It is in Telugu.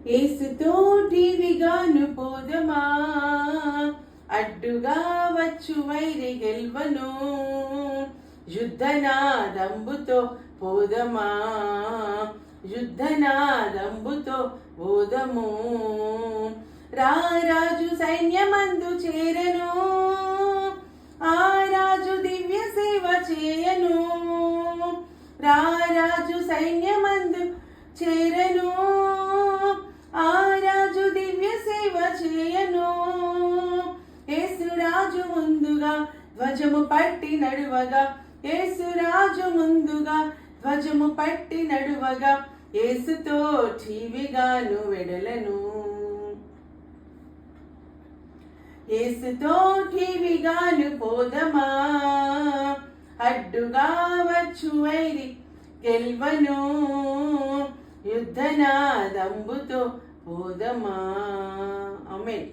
ఏసుతోటివిగాను పోదమా, అడ్డుగా వచ్చు వైరి గెల్వను. యుద్ధనాదంబుతో పోదమా, యుద్ధనాదంబుతో పోదము. రారాజు సైన్యమందు చేరను, ఆ రాజు దివ్య సేవ చేయను. రారాజు సైన్యమందు చేరను, ఆ రాజు దివ్య సేవ చేయను. యేసురాజు ముందుగా ధ్వజము పట్టి నడువగా, యేసురాజు ముందుగా ధ్వజము పట్టి నడువగా, యేసుతో ఠీవిగాను వెడలను. యేసుతో ఠీవిగాను పోదమా, అడ్డుగా వచ్చు వైరి గెల్వను. యుద్ధనాదంబుతో పోదమా. ఆమేన్.